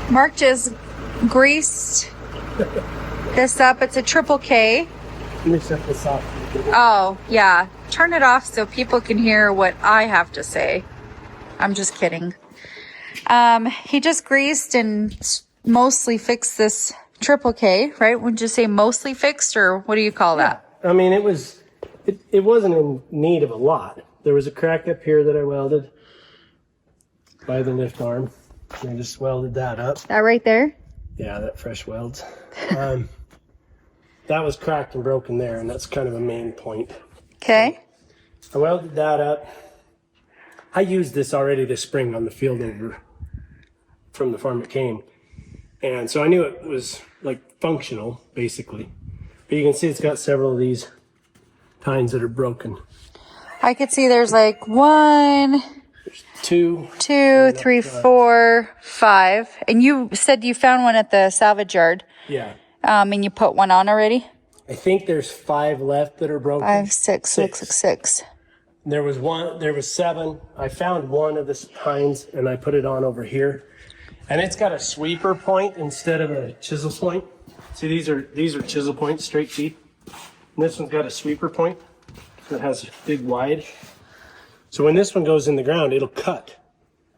Mark just greased this up. It's a triple K. Let me set this off. Oh, yeah. Turn it off so people can hear what I have to say. I'm just kidding. He just greased and mostly fixed this triple K, right? Would you say mostly fixed, or what do you call that? I mean, it wasn't in need of a lot. There was a crack up here that I welded by the lift arm. And I just welded that up. That right there? Yeah, that fresh welds. That was cracked and broken there, and that's kind of a main point. Okay. I welded that up. I used this already this spring on the field over from the farm it came. And so I knew it was like functional, basically. But you can see it's got several of these tines that are broken. I could see there's like 1, Two. 2, 3, 4, 5. And you said you found one at the salvage yard. Yeah. And you put one on already? I think there's 5 left that are broken. 5, 6, looks like 6. There was 7. I found one of the tines and I put it on over here. And it's got a sweeper point instead of a chisel point. See, these are chisel points, straight teeth. And this one's got a sweeper point that has big wide. So when this one goes in the ground, it'll cut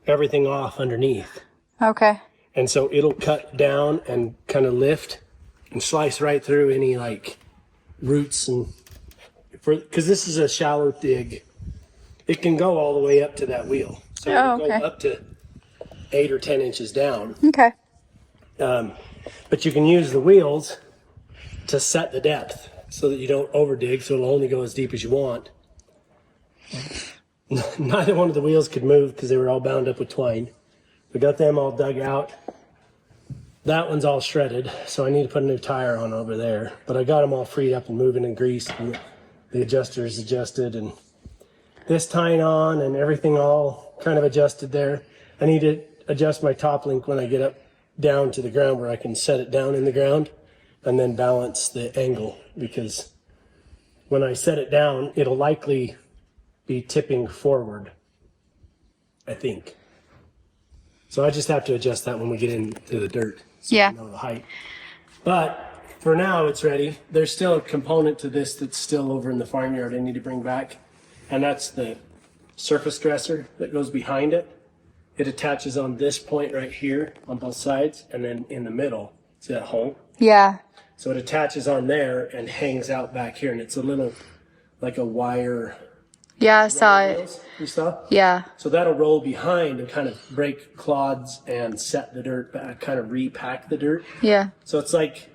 everything off underneath. Okay. And so it'll cut down and kind of lift and slice right through any like roots, and because this is a shallow dig, it can go all the way up to that wheel. So it'll go up to 8 or 10 inches down. Okay. But you can use the wheels to set the depth so that you don't over dig, so it'll only go as deep as you want. Neither one of the wheels could move because they were all bound up with twine. We got them all dug out. That one's all shredded, so I need to put a new tire on over there. But I got them all freed up and moving and greased, and the adjusters adjusted, and this tying on and everything all kind of adjusted there. I need to adjust my top link when I get up down to the ground where I can set it down in the ground and then balance the angle, because when I set it down, it'll likely be tipping forward, I think. So I just have to adjust that when we get into the dirt. So Yeah. I know the height. But for now, it's ready. There's still a component to this that's still over in the farmyard I need to bring back. And that's the surface dresser that goes behind it. It attaches on this point right here on both sides. And then in the middle, see that hole? Yeah. So it attaches on there and hangs out back here. And it's a little, like a wire. Yeah, I saw it. You saw? Yeah. So that'll roll behind and kind of break clods and set the dirt back, kind of repack the dirt. Yeah. So it's like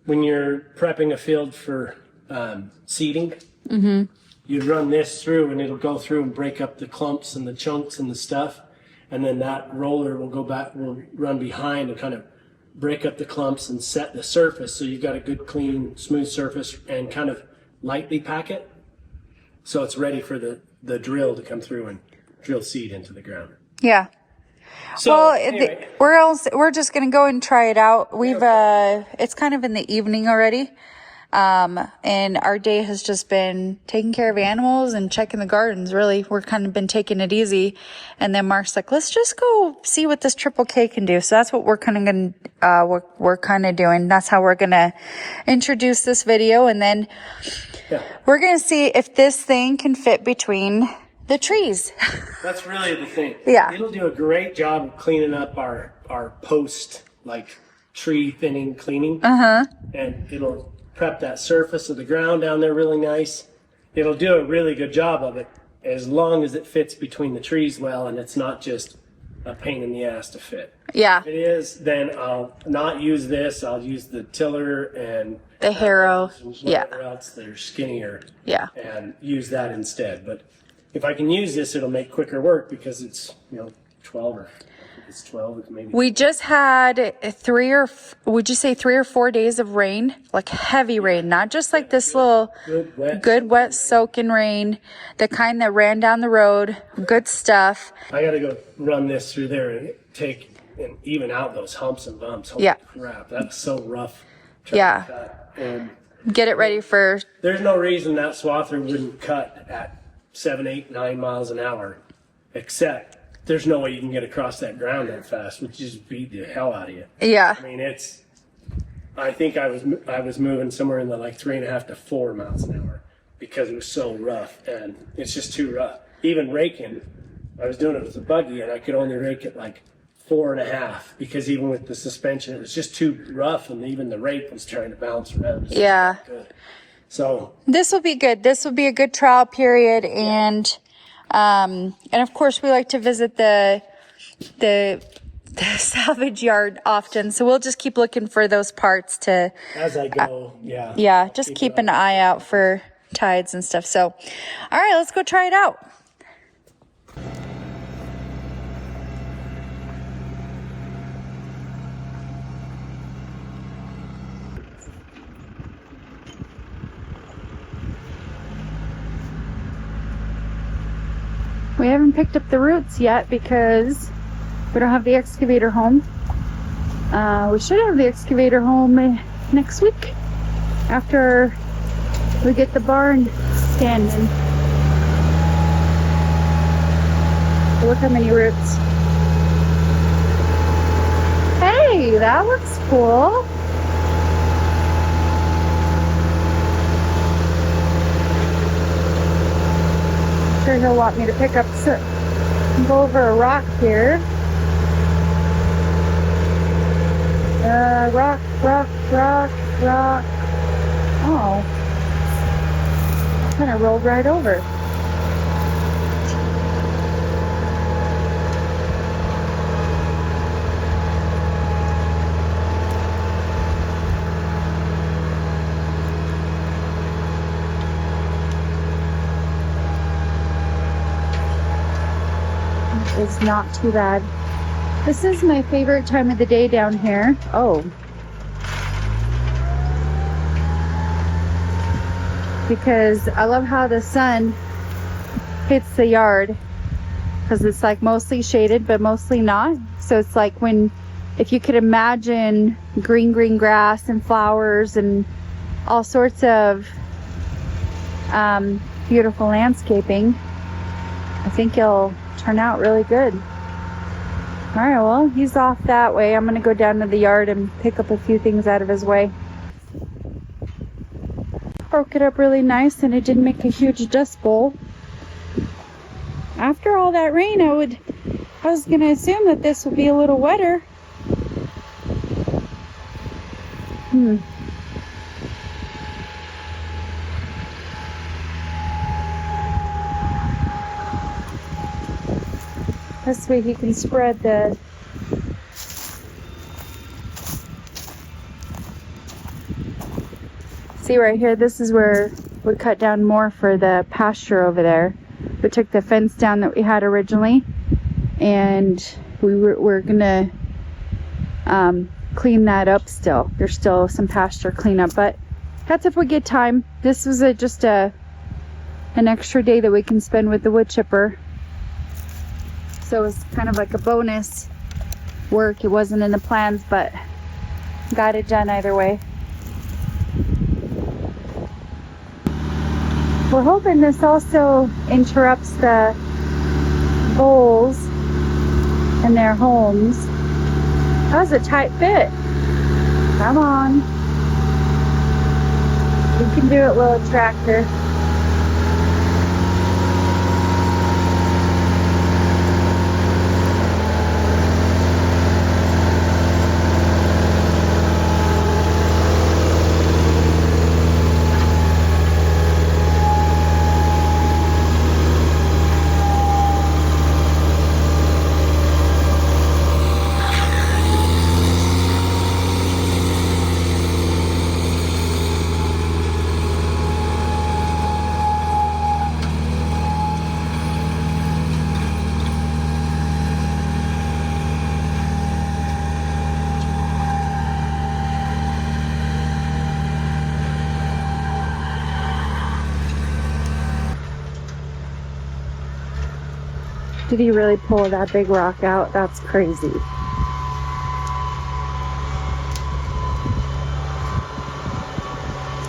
when you're prepping a field for seeding, you'd run this through and it'll go through and break up the clumps and the chunks and the stuff. And then that roller will go back, will run behind and kind of break up the clumps and set the surface. So you've got a good, clean, smooth surface and kind of lightly pack it. So it's ready for the drill to come through and drill seed into the ground. Yeah. So, Well, anyway. we're just gonna go and try it out. We've it's kind of in the evening already, and our day has just been taking care of animals and checking the gardens. Really, we're kind of been taking it easy. And then Mark's like, let's just go see what this triple K can do. So that's what we're kind of gonna we're kind of doing. That's how we're gonna introduce this video, and then we're gonna see if this thing can fit between the trees. That's really the thing. Yeah. It'll do a great job of cleaning up our post, like tree thinning cleaning. And it'll prep that surface of the ground down there really nice. It'll do a really good job of it as long as it fits between the trees well and it's not just a pain in the ass to fit. Yeah. If it is, then I'll not use this. I'll use the tiller and The Harrow. Yeah. whatever else that are skinnier. Yeah. And use that instead. But if I can use this, it'll make quicker work because it's 12 or it's 12 maybe. We just had 3 or 4 days of rain, like heavy rain, not just like this little good wet soaking rain, the kind that ran down the road, good stuff. I got to go run this through there and take and even out those humps and bumps. Holy crap, that's so rough. Yeah. To cut. And get it ready for. There's no reason that swather wouldn't cut at 7, 8, 9 miles an hour, except there's no way you can get across that ground that fast, which just beat the hell out of you. Yeah. I mean, I think I was moving somewhere in the like 3.5 to 4 miles an hour because it was so rough, and it's just too rough. Even raking, I was doing it with the buggy, and I could only rake it like 4.5 because even with the suspension, it was just too rough, and even the rake was trying to bounce around. Yeah. So this will be good. This will be a good trial period, and of course we like to visit the salvage yard often, so we'll just keep looking for those parts to as I go, yeah, just keep an eye out for tides and stuff. So all right, let's go try it out. We haven't picked up the roots yet because we don't have the excavator home. We should have the excavator home next week after we get the barn standing. Look how many roots. Hey, that looks cool. Sure he'll want me to pick up go over a rock here. Rock. Oh, kind of rolled right over. It's not too bad. This is my favorite time of the day down here. Oh. Because I love how the sun hits the yard. Because it's like mostly shaded, but mostly not. So it's like if you could imagine green grass and flowers and all sorts of beautiful landscaping, I think it'll turn out really good. All right, well, he's off that way. I'm gonna go down to the yard and pick up a few things out of his way. Broke it up really nice, and it didn't make a huge dust bowl. After all that rain, I was gonna assume that this would be a little wetter. This way he can spread the see right here, this is where we cut down more for the pasture over there. We took the fence down that we had originally, and we're gonna clean that up still. There's still some pasture cleanup, but that's if we get time. This was just an extra day that we can spend with the wood chipper. So it's kind of like a bonus work. It wasn't in the plans, but got it done either way. We're hoping this also interrupts the voles and their homes. That was a tight fit. Come on. You can do it, little tractor. Did he really pull that big rock out? That's crazy. Did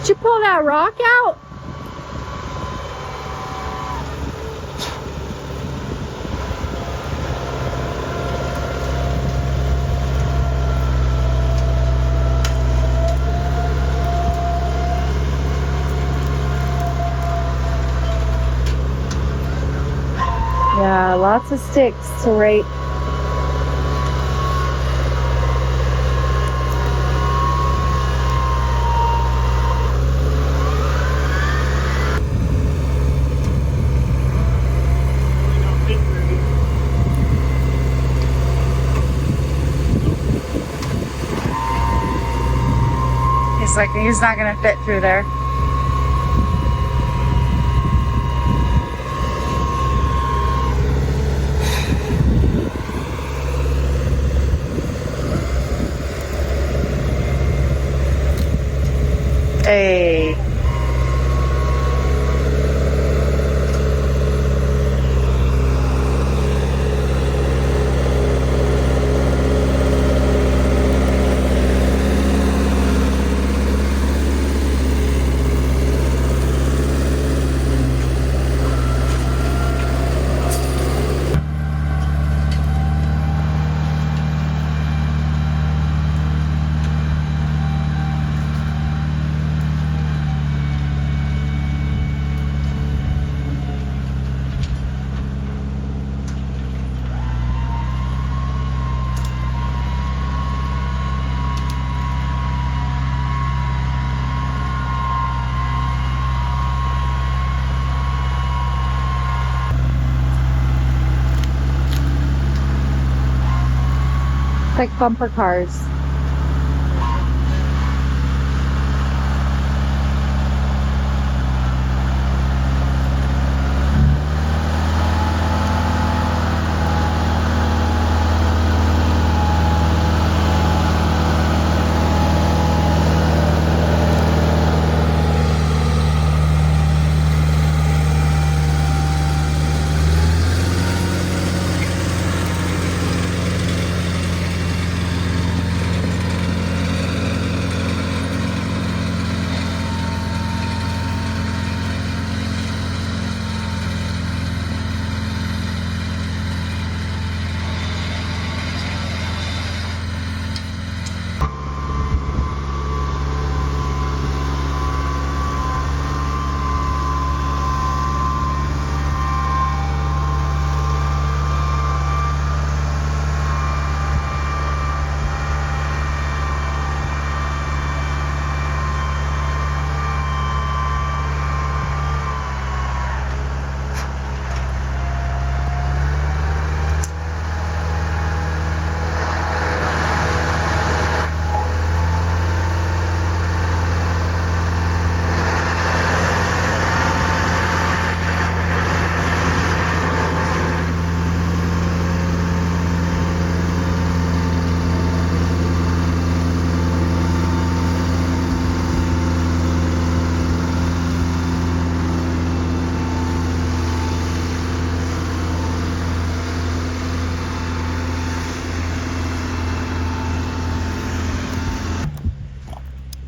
you pull that rock out? Lots of sticks to rake. He's like, he's not gonna fit through there. Hey. Like bumper cars.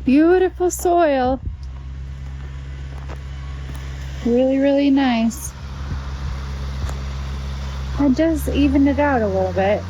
Beautiful soil. Really, really nice. It does even it out a little bit.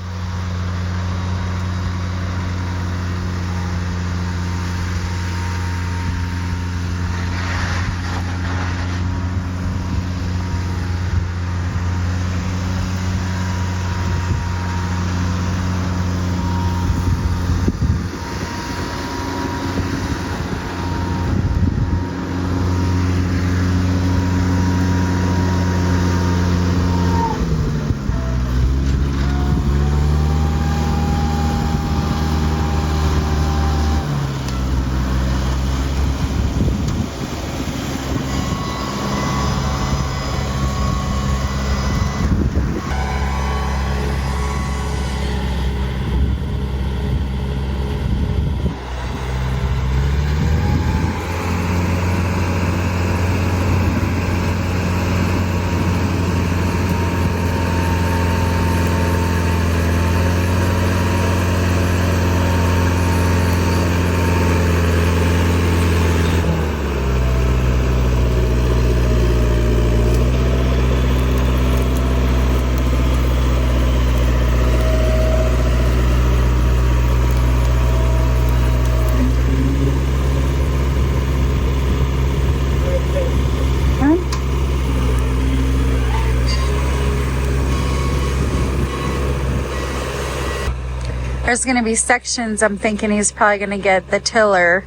There's going to be sections I'm thinking he's probably going to get the tiller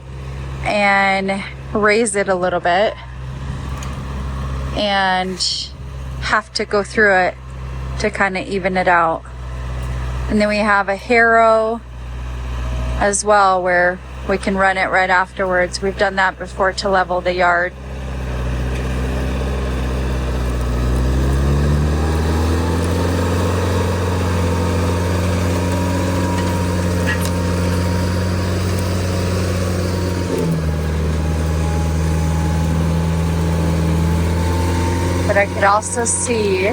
and raise it a little bit and have to go through it to kind of even it out. And then we have a Harrow as well where we can run it right afterwards. We've done that before to level the yard. But I could also see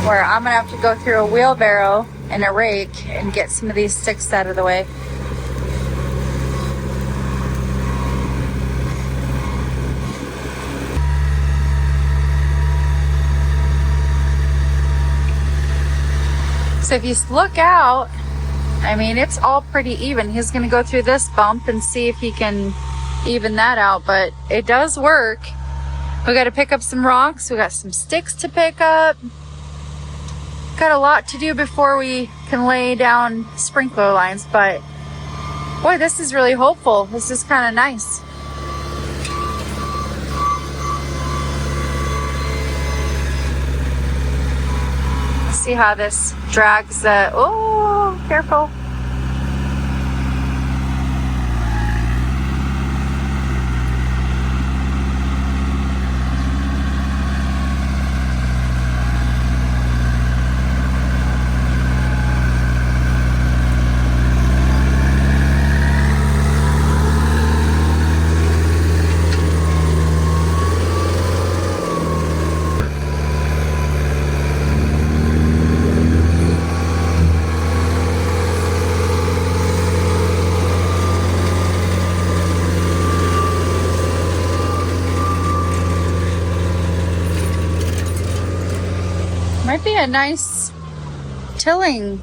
where I'm gonna have to go through a wheelbarrow and a rake and get some of these sticks out of the way. So if you look out, I mean, it's all pretty even. He's gonna go through this bump and see if he can even that out, but it does work. We got to pick up some rocks. We got some sticks to pick up. Got a lot to do before we can lay down sprinkler lines, but boy, this is really hopeful. This is kind of nice. Let's see how this drags the, oh, careful. Might be a nice tilling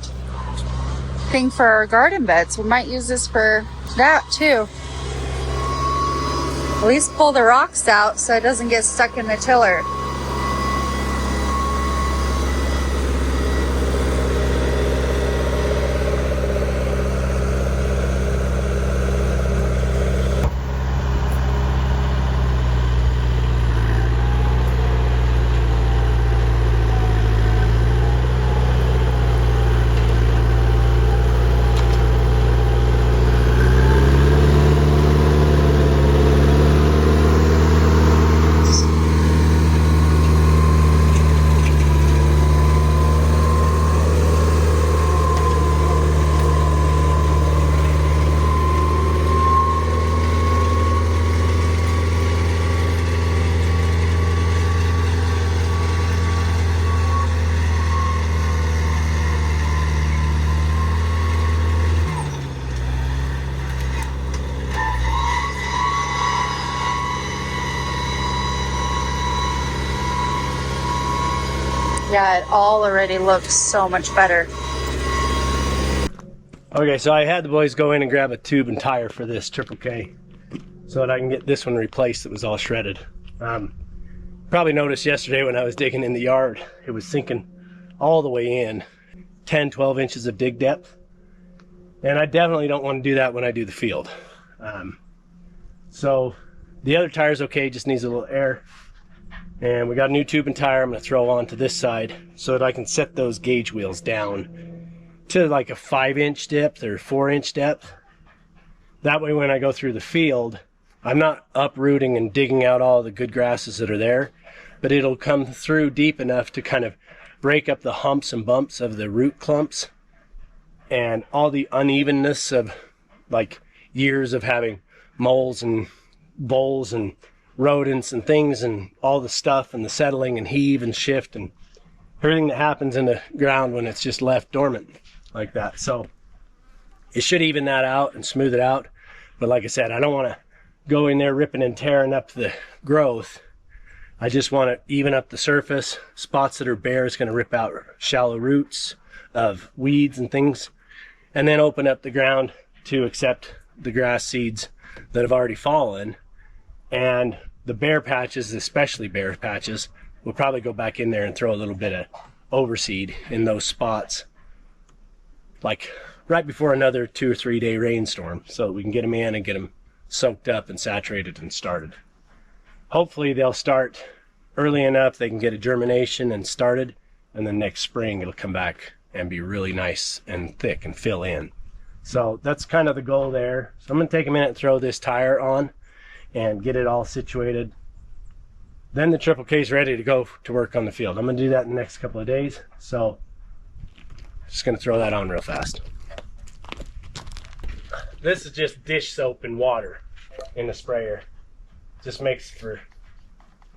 thing for our garden beds. We might use this for that too. At least pull the rocks out so it doesn't get stuck in the tiller. Yeah, it all already looks so much better. Okay, so I had the boys go in and grab a tube and tire for this Triple K so that I can get this one replaced that was all shredded. Probably noticed yesterday when I was digging in the yard, it was sinking all the way in, 10, 12 inches of dig depth. And I definitely don't want to do that when I do the field. So the other tire's okay, just needs a little air. And we got a new tube and tire I'm going to throw onto this side so that I can set those gauge wheels down to like a 5-inch depth or 4-inch depth. That way when I go through the field, I'm not uprooting and digging out all the good grasses that are there, but it'll come through deep enough to kind of break up the humps and bumps of the root clumps and all the unevenness of like years of having moles and voles and rodents and things and all the stuff and the settling and heave and shift and everything that happens in the ground when it's just left dormant like that. So it should even that out and smooth it out. But like I said, I don't want to go in there ripping and tearing up the growth. I just want to even up the surface. Spots that are bare is going to rip out shallow roots of weeds and things, and then open up the ground to accept the grass seeds that have already fallen. And the bare patches, especially bare patches, we'll probably go back in there and throw a little bit of overseed in those spots, like right before another 2 or 3 day rainstorm so that we can get them in and get them soaked up and saturated and started. Hopefully they'll start early enough they can get a germination and started, and then next spring it'll come back and be really nice and thick and fill in. So that's kind of the goal there. So I'm going to take a minute and throw this tire on and get it all situated. Then the Triple K is ready to go to work on the field. I'm going to do that in the next couple of days. So just going to throw that on real fast. This is just dish soap and water in the sprayer. Just makes for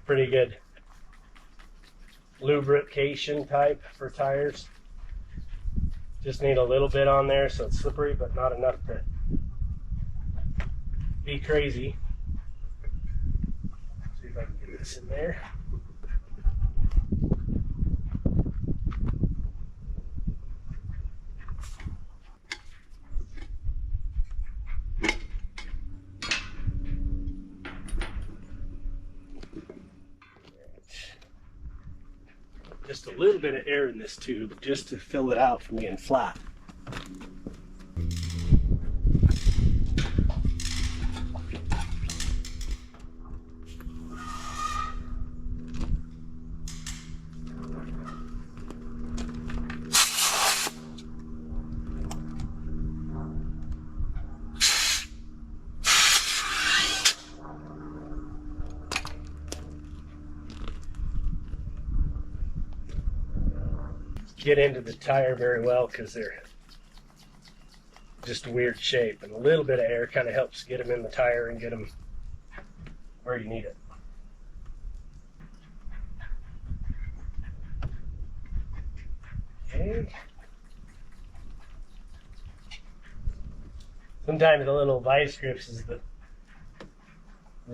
pretty good lubrication type for tires. Just need a little bit on there so it's slippery, but not enough to be crazy. See if I can get this in there. Just a little bit of air in this tube just to fill it out from being flat. Get into the tire very well because they're just a weird shape, and a little bit of air kind of helps get them in the tire and get them where you need it. Okay. Sometimes the little vice grips is the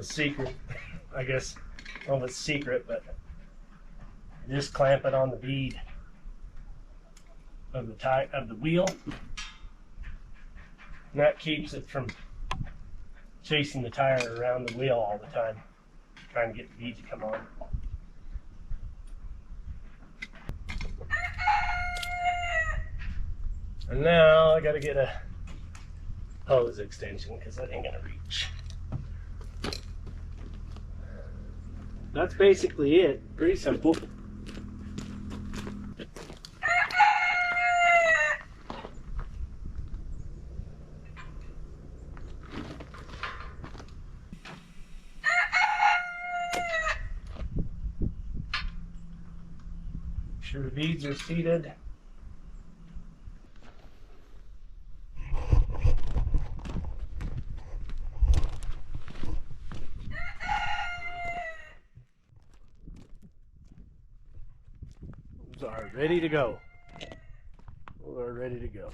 secret, I guess. I don't know if it's secret, but just clamp it on the bead of the wheel, and that keeps it from chasing the tire around the wheel all the time, trying to get the bead to come on. And now I gotta get a hose extension because that ain't gonna reach. That's basically it. Pretty simple. Sure the beads are seated. Those are ready to go. Those are ready to go.